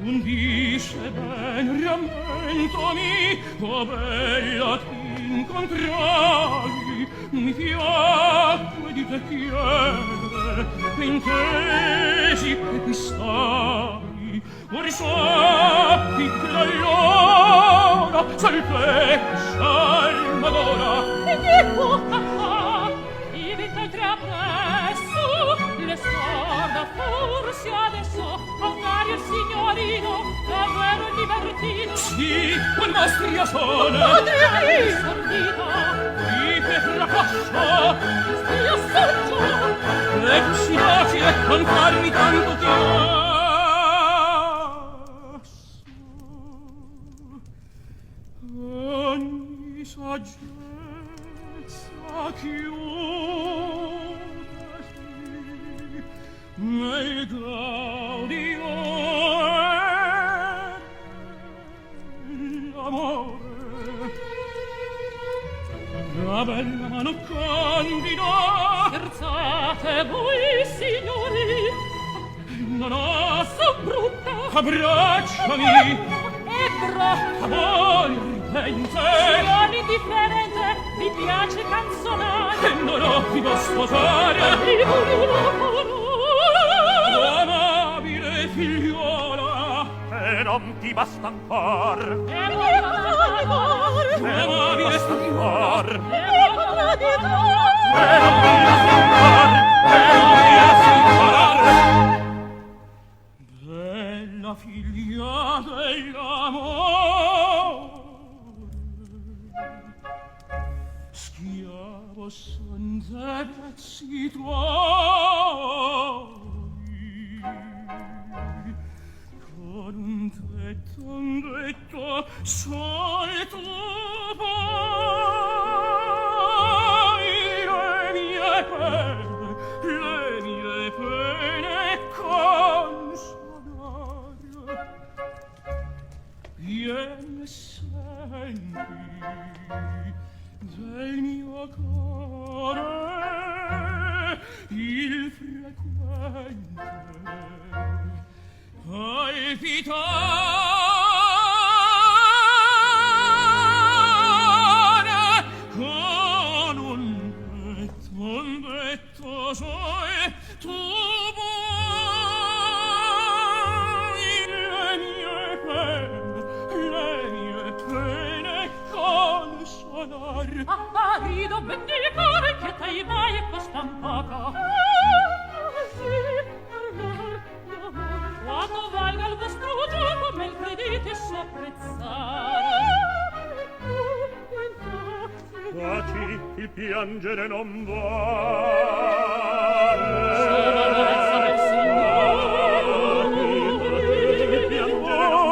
Undisce ben rammentomi, oh bella t'incontrai, mi piacque di te chiedere, intesi che qui stai, ora sappi che l'allora salvezza d'ora. E Dio, ivi t'altre appresso, le sorda forse adesso, a Mario il signorino, davvero libertino. Sì, con mostria sola. Madre, sordita, qui che fracassa, io saggio, e così facile non farmi tanto chiasso. Ogni saggezza chiudesi nel gaudio l'amore. La bella mano candida, scherzate voi signori, non ho son brutta, abbracciami, ebbro, amore ardente, non indifferente, mi piace canzonare, e non ho chi può sposare. Amabile figliuola, e non ti basta ancor. Amabile figliuola, e non ti basta ancor. Bella figlia dell'amore, schiavo son dei pezzi tuoi, con un tetto sol tu puoi le mie pene consolare. Vieni e senti del mio cuore il frequente palpitare con un detto sol tu vuoi le mie pene consolar. rido ben dicore che t'hai mai costan poco. Sì, quando valga il vostro gioco, me il credite sopprezzare. Taci, il piangere non vale. Sono ammazza del Signore. Il piangere non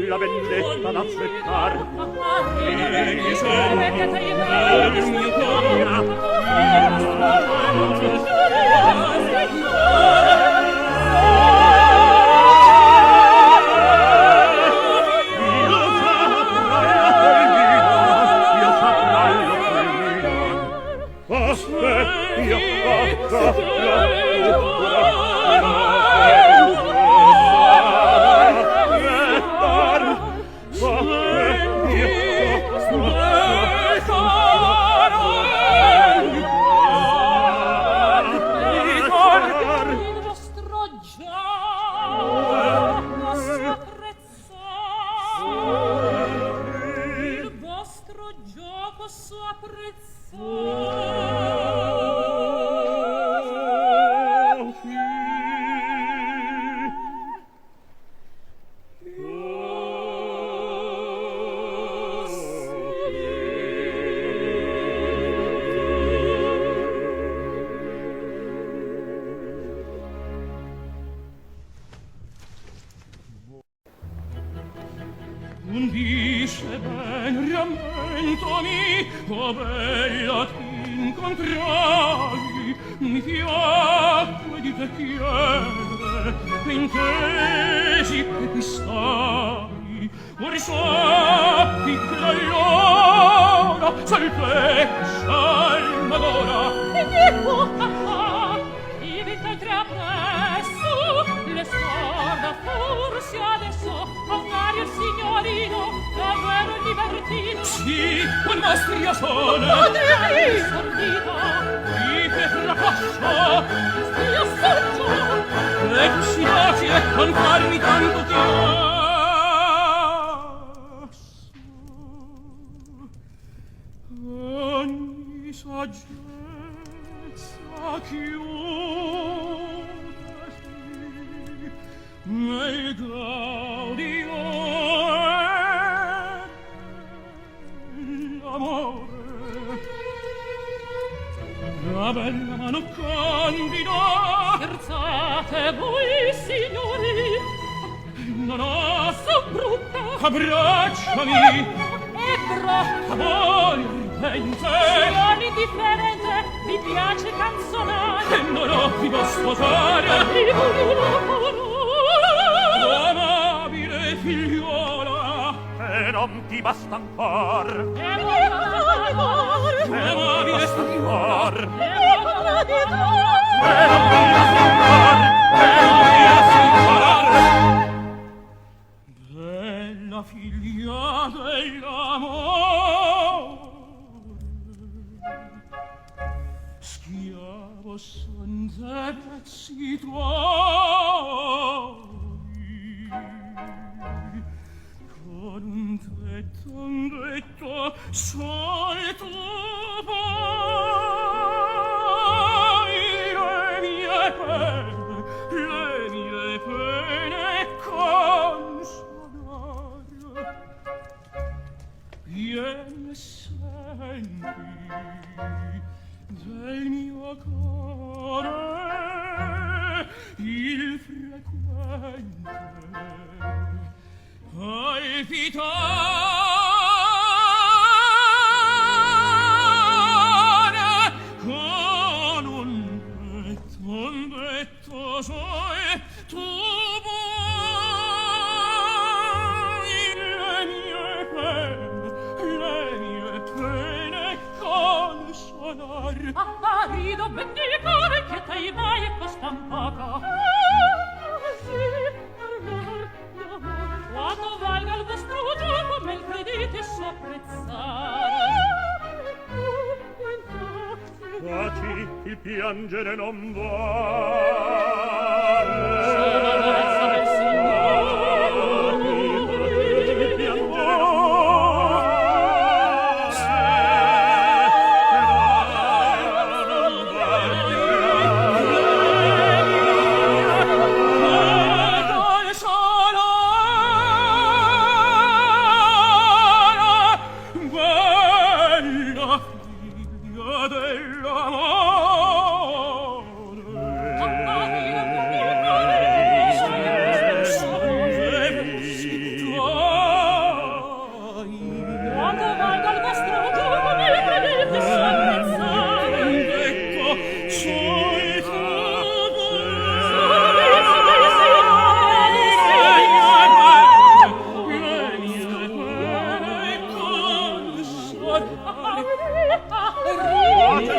la vendetta d'affrettar e mi sembra che il mio cuore Dice ben rammentami, oh bella t'incontrai, mi piacque di te chiedere, intesi che qui stai, or sappi che l'allora salvezza il madora. E Dio, ivi t'altra presso, le sorda forse adesso, a Mario il signorino, davvero divertito. Sì, con mostria sola. Madre sordita, Qui che fracascia, stia saggio, e tu si baci e con farmi tanto chiasso. Ogni saggezza chiudesi nel gaudio l'amore. La bella mano candida, scherzate voi signori, non ho so brutta, abbracciami, ebbro, ardente, non indifferente, mi piace canzonare, e non ho ti può sposare. e voglio Amabile figliuola, e non ti basta ancor. Amabile signor, e non ti basta ancor. Bella figlia dell'amore, schiavo son dei prezzi tuoi, con un detto sol tu puoi le mie pene consolare. Vieni e senti del mio cuore il frequente palpitare con un detto sol tu vuoi le mie pene consolar. rido ben dicore che t'hai mai costan poco. Quanto valga il vostro gioco, me il credite s'apprezzare. Taci, il piangere non vale. Sono verso del Signore. Il piangere non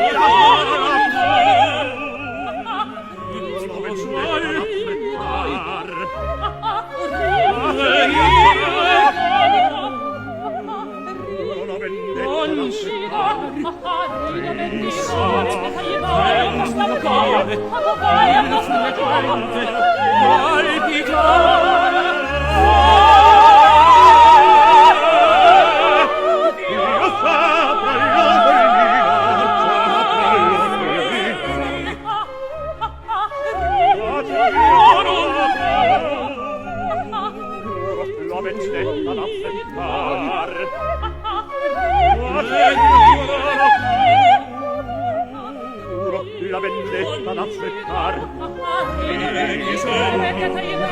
Rio La vendetta d'affrettar il mio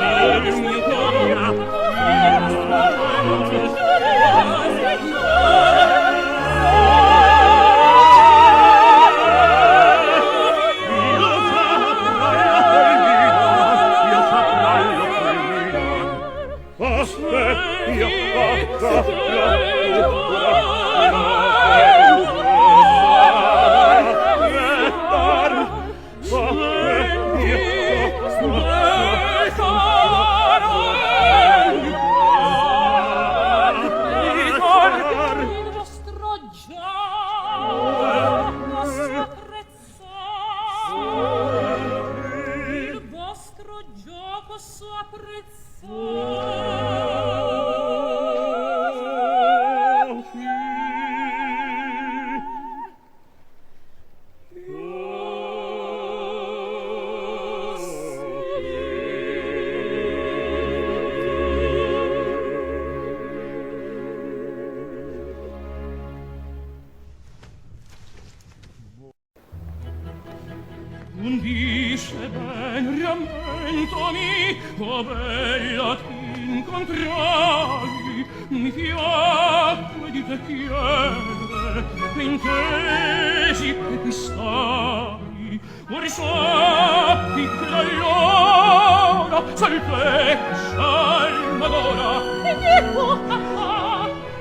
Dice ben rammentami, oh bella t'incontrai, mi piacque di te chiedere, intesi che qui stai, or sappi che l'allora salve salma d'ora.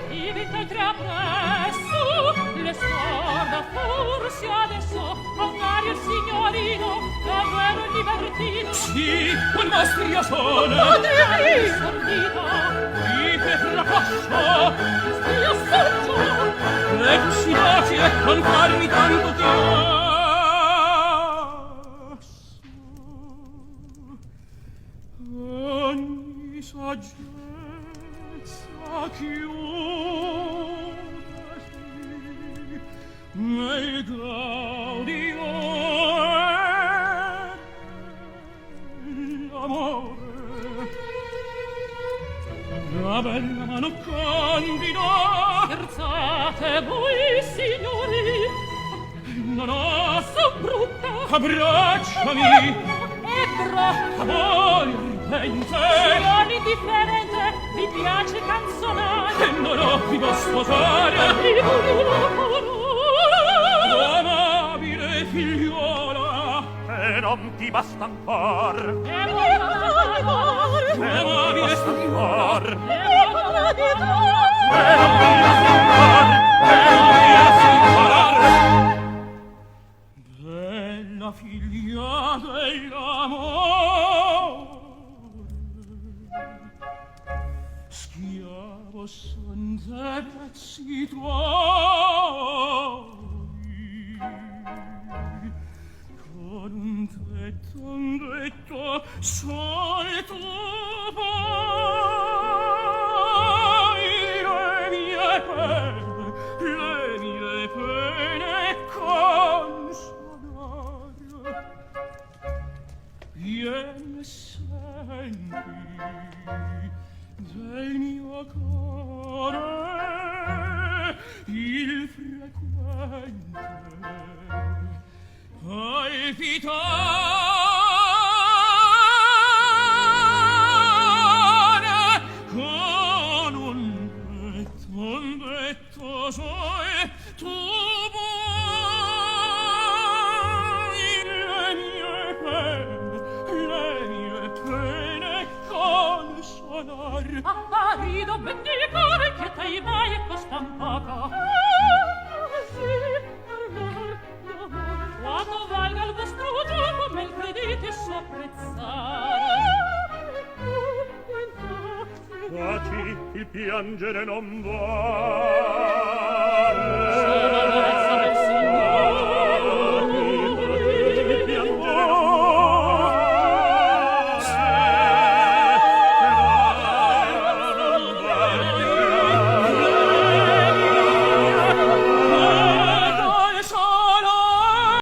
Ivi te trapresso, le sorda forse adesso, magari il signorino, davvero divertito. Sì, quel mostria sono. Madre, sordito, Qui che fracascia, io sorgo. e tu si baci e con farmi tanto chiasso. Ogni saggezza chiudesi nel gaudio l'amore. La bella mano candida, Scherzate voi, signori, non ho so brutta. abbracciami, Ebro, amore ardente, non indifferente, mi piace canzonare. e non ho più da sposare. Amabile figliola, e non ti basta ancor. Amabile signor, e non ti basta ancor. Bella figlia dell'amore, schiavo son dei prezzi tuoi, con un tetto sol tu puoi le mie pene consolare. Vieni e senti del mio cuore il frequente palpitare con un detto sol tu vuoi le mie pene consolar. rido vendicare che t'hai mai costan poco. Quanto valga il vostro gioco, me il credite sopprezzare. Taci, il piangere non vale.